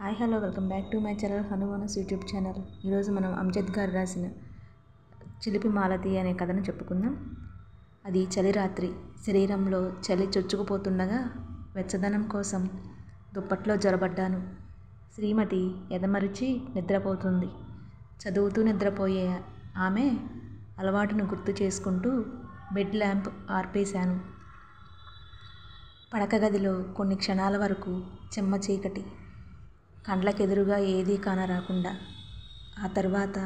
Hi hello welcome back to my channel హనుమానస్ YouTube channel. ఈరోజు మనం అంజద్ గారు రాసిన చిలిపి మాలతి అనే కథను చెప్పుకుందాం. అది చలి రాత్రి. శరీరంలో చలి చొచ్చుకుపోతుండగా వెచ్చదనం కోసం దుప్పట్లో జొరబడ్డాను. శ్రీమతి ఎదమరిచి నిద్రపోతుంది. చదువుతూ నిద్రపోయే ఆమె అలవాటును గుర్తు చేసుకుంటూ బెడ్ ల్యాంప్ ఆర్పేశాను. పడక గదిలో కొన్ని క్షణాల వరకు చెమ్మ చీకటి, కండ్లకెదురుగా ఏదీ కానరాకుండా. ఆ తర్వాత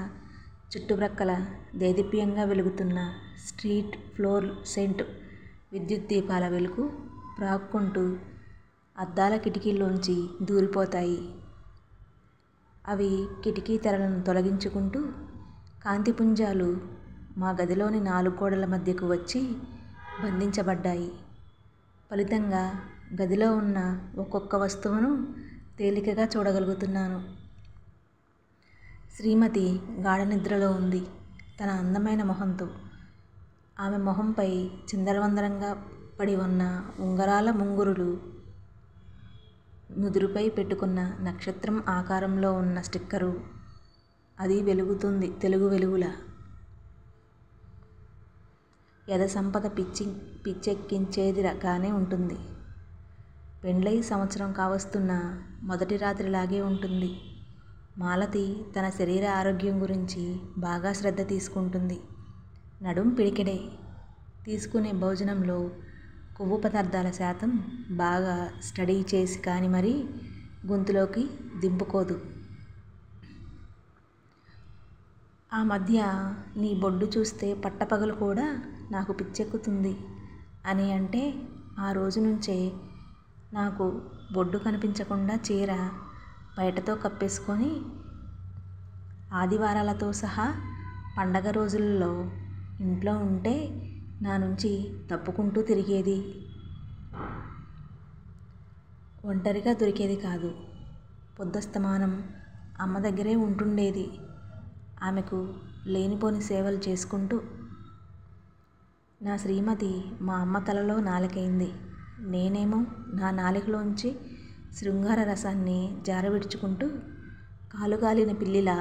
చుట్టుప్రక్కల దేదీప్యంగా వెలుగుతున్న స్ట్రీట్ ఫ్లోర్ సెంట్ విద్యుత్ దీపాల వెలుగు ప్రాక్కుంటూ అద్దాల కిటికీల్లోంచి దూరిపోతాయి. అవి కిటికీ తెరలను తొలగించుకుంటూ కాంతిపుంజాలు మా గదిలోని 4 గోడల మధ్యకు వచ్చి బంధించబడ్డాయి. ఫలితంగా గదిలో ఉన్న ఒక్కొక్క వస్తువును తేలికగా చూడగలుగుతున్నాను. శ్రీమతి గాఢ నిద్రలో ఉంది. తన అందమైన మొహంతో. ఆమె మొహంపై చిందరవందరంగా పడి ఉన్న ఉంగరాల ముంగురులు, నుదురుపై పెట్టుకున్న నక్షత్రం ఆకారంలో ఉన్న స్టిక్కరు, అది వెలుగుతుంది తెలుగు వెలుగులా. యద సంపద పిచ్చెక్కించేదిగానే ఉంటుంది. పెండ్లై సంవత్సరం కావస్తున్న మొదటి రాత్రిలాగే ఉంటుంది. మాలతి తన శరీర ఆరోగ్యం గురించి బాగా శ్రద్ధ తీసుకుంటుంది. నడుం పిడికెడే. తీసుకునే భోజనంలో కొవ్వు పదార్థాల శాతం బాగా స్టడీ చేసి కాని మరీ గొంతులోకి దింపుకోదు. ఆ మధ్య నీ బొడ్డు చూస్తే పట్టపగలు కూడా నాకు పిచ్చెక్కుతుంది అని అంటే ఆ రోజు నుంచే నాకు బొడ్డు కనిపించకుండా చీర బయటతో కప్పేసుకొని ఆదివారాలతో సహా పండగ రోజుల్లో ఇంట్లో ఉంటే నా నుంచి తప్పుకుంటూ తిరిగేది. ఒంటరిగా దొరికేది కాదు. పొద్దస్తమానం అమ్మ దగ్గరే ఉంటుండేది. ఆమెకు లేనిపోని సేవలు చేసుకుంటూ. నా శ్రీమతి మా అమ్మ తలలో నాలికైంది. నేనేమో నా నాలికలోంచి శృంగార రసాన్ని జారవిడుచుకుంటూ కాలుగాలిన పిల్లిలా.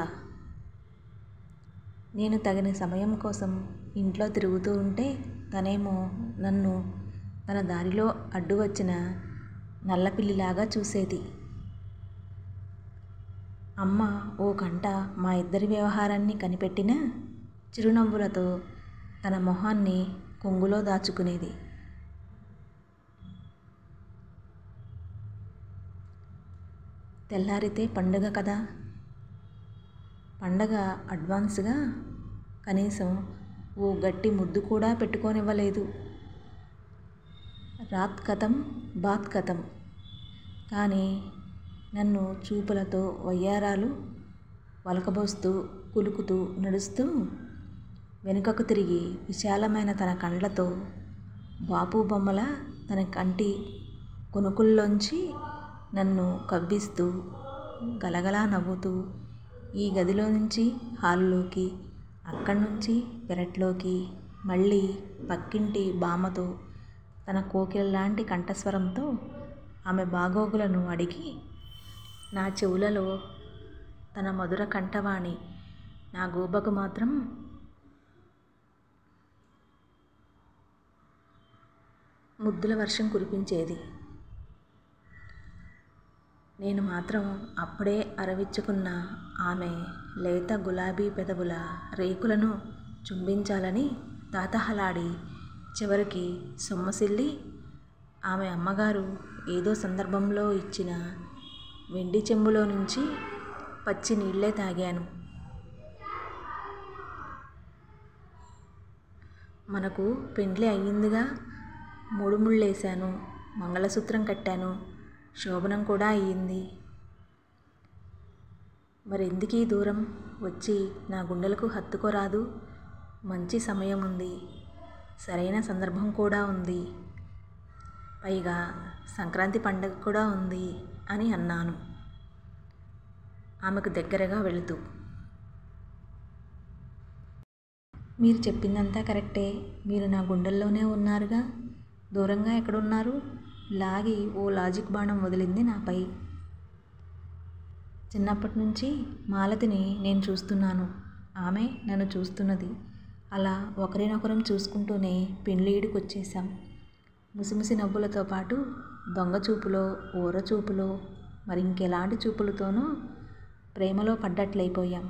నేను తగిన సమయం కోసం ఇంట్లో తిరుగుతూ ఉంటే తనేమో నన్ను తన దారిలో అడ్డు వచ్చిన నల్లపిల్లిలాగా చూసేది. అమ్మ ఓ కంట మా ఇద్దరి వ్యవహారాన్ని కనిపెట్టిన చిరునవ్వులతో తన మొహాన్ని కొంగులో దాచుకునేది. తెల్లారితే పండుగ కదా. పండగ అడ్వాన్స్గా కనీసం ఓ గట్టి ముద్దు కూడా పెట్టుకోనివ్వలేదు. రాత్ కథం బాత్ కథం. కానీ నన్ను చూపులతో వయ్యారాలు వలకబోస్తూ కులుకుతూ నడుస్తూ వెనుకకు తిరిగి విశాలమైన తన కండ్లతో బాపు బొమ్మల తన కంటి కొనుకుల్లోంచి నన్ను కవ్విస్తూ గలగలా నవ్వుతూ ఈ గదిలో నుంచి హాల్లోకి, అక్కడి నుంచి పెరట్లోకి, మళ్ళీ పక్కింటి బామ్మతో తన కోకిలలాంటి కంఠస్వరంతో ఆమె బాగోగులను అడిగి నా చెవులలో తన మధుర కంఠవాణి నా గూబకు మాత్రం ముద్దుల వర్షం కురిపించేది. నేను మాత్రం అప్పుడే అరవిచ్చుకున్న ఆమె లేత గులాబీ పెదవుల రేకులను చుంబించాలని తాతహలాడి చివరికి సొమ్మసిల్లి ఆమె అమ్మగారు ఏదో సందర్భంలో ఇచ్చిన వెండి చెంబులో నుంచి పచ్చి నీళ్ళే తాగాను. మనకు పెండ్లి అయ్యిందిగా. 3 ముళ్ళేశాను, మంగళసూత్రం కట్టాను, శోభనం కూడా అయ్యింది. మరెందుకీ దూరం వచ్చి నా గుండెలకు హత్తుకోరాదు. మంచి సమయం ఉంది, సరైన సందర్భం కూడా ఉంది, పైగా సంక్రాంతి పండగ కూడా ఉంది అని అన్నాను ఆమెకు దగ్గరగా వెళుతూ. మీరు చెప్పిందంతా కరెక్టే. మీరు నా గుండెల్లోనే ఉన్నారుగా. దూరంగా ఎక్కడున్నారు? లాగి ఓ లాజిక్ బాణం వదిలింది నాపై. చిన్నప్పటి నుంచి మాలతిని నేను చూస్తున్నాను, ఆమె నన్ను చూస్తున్నది. అలా ఒకరినొకరం చూసుకుంటూనే పెళ్ళిడికి వచ్చేసాం. ముసిముసి నవ్వులతో పాటు దొంగ చూపులో, ఊర చూపులో, మరి ఇంకెలాంటి చూపులతోనూ ప్రేమలో పడ్డట్లయిపోయాం.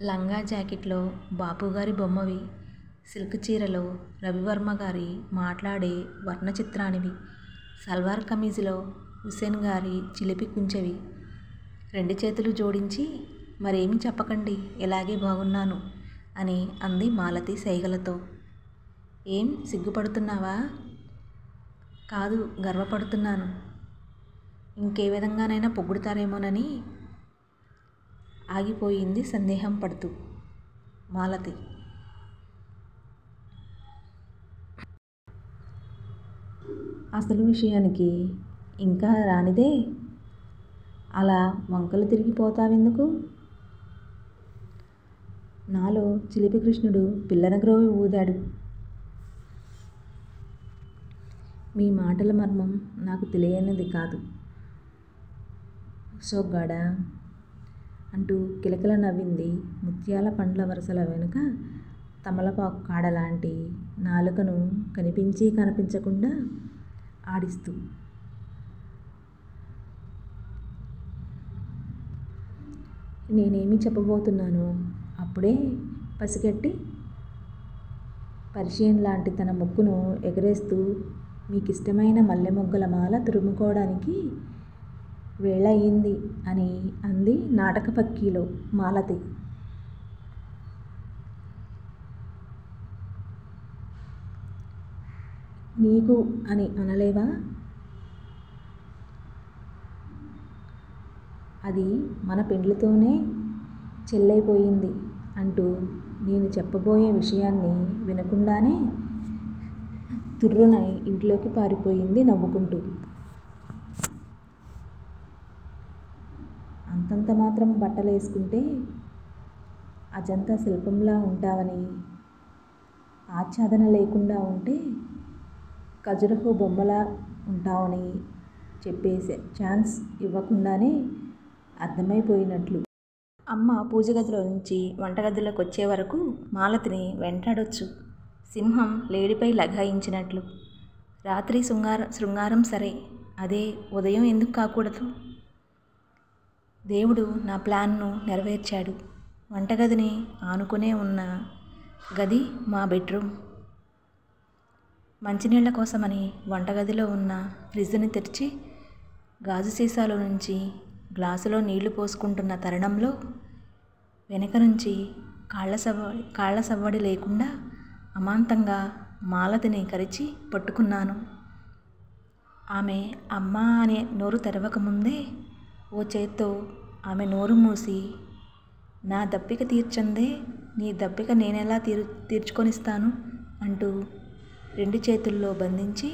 లంగా జాకెట్లో బాపుగారి బొమ్మవి, సిల్క్ చీరలో రవివర్మ గారి మాట్లాడే వర్ణచిత్రానివి, సల్వార్ కమీజులో హుసేన్ గారి చిలిపి కుంచెవి. 2 చేతులు జోడించి మరేమీ చెప్పకండి, ఇలాగే బాగున్నాను అని అంది మాలతి సైగలతో. ఏం సిగ్గుపడుతున్నావా? కాదు, గర్వపడుతున్నాను. ఇంకే విధంగానైనా పొగుడుతారేమోనని ఆగిపోయింది సందేహం పడుతూ మాలతి. అసలు విషయానికి ఇంకా రానిదే అలా వంకలు తిరిగిపోతావెందుకు? నాలో చిలిపి కృష్ణుడు పిల్లన గ్రోవి ఊదాడు. మీ మాటల మర్మం నాకు తెలియనిది కాదు సోగ్గాడా అంటూ కిలకిల నవ్వింది ముత్యాల పండ్ల వరసల వెనుక తమలపాకు కాడలాంటి నాలుకను కనిపించి కనిపించకుండా ఆడిస్తూ. నేనేమి చెప్పబోతున్నానో అప్పుడే పసిగట్టి పర్షియన్ లాంటి తన ముక్కును ఎగరేస్తూ మీకిష్టమైన మల్లె మొగ్గల మాల తురుముకోవడానికి వేళ అయింది అని అంది నాటక పక్కీలో మాలతి. నీకు అని అనలేవా? అది మన పెండ్లితోనే చెల్లైపోయింది అంటూ నేను చెప్పబోయే విషయాన్ని వినకుండానే తుర్రున ఇంట్లోకి పారిపోయింది నవ్వుకుంటూ. అంతంత మాత్రం బట్టలేసుకుంటే అజంతా శిల్పంలా ఉంటావని, ఆచ్ఛాదన లేకుండా ఉంటే ఖజురహో బొమ్మలా ఉంటావని చెప్పేసే ఛాన్స్ ఇవ్వకుండానే అర్థమైపోయినట్లు అమ్మ పూజగదిలో నుంచి వంటగదిలోకి వచ్చే వరకు మాలతిని వెంటాడొచ్చు సింహం లేడిపై లగాయించినట్లు. రాత్రి శృంగారం సరే, అదే ఉదయం ఎందుకు కాకూడదు? దేవుడు నా ప్లాన్ను నెరవేర్చాడు. వంటగదిని ఆనుకునే ఉన్న గది మా బెడ్రూమ్. మంచినీళ్ల కోసమని వంటగదిలో ఉన్న ఫ్రిడ్జ్ని తెరిచి గాజు సీసాలో నుంచి గ్లాసులో నీళ్లు పోసుకుంటున్న తరుణంలో వెనక నుంచి కాళ్ల సవ్వడి లేకుండా అమాంతంగా మాలతిని కరిచి పట్టుకున్నాను. ఆమె అమ్మా అనే నోరు తెరవకముందే ఓ చేత్తో ఆమె నోరు మూసి, నా దప్పిక తీర్చందే నీ దప్పిక నేనెలా తీర్చుకొనిస్తాను అంటూ 2 చేతుల్లో బంధించి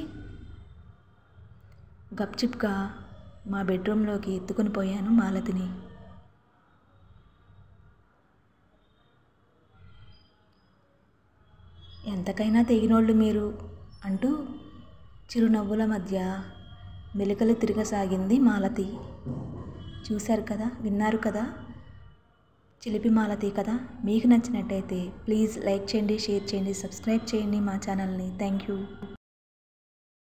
గప్చిప్గా మా బెడ్రూంలోకి ఎత్తుకొని పోయాను మాలతిని. ఎంతకైనా తెగినోళ్ళు మీరు అంటూ చిరునవ్వుల మధ్య మెలికలు తిరగసాగింది మాలతి. చూశారు కదా, విన్నారు కదా, చిలిపి మాలతి కదా. మీకు నచ్చినట్టయితే ప్లీజ్ లైక్ చేయండి, షేర్ చేయండి, సబ్స్క్రైబ్ చేయండి మా ఛానల్ని. Thank you.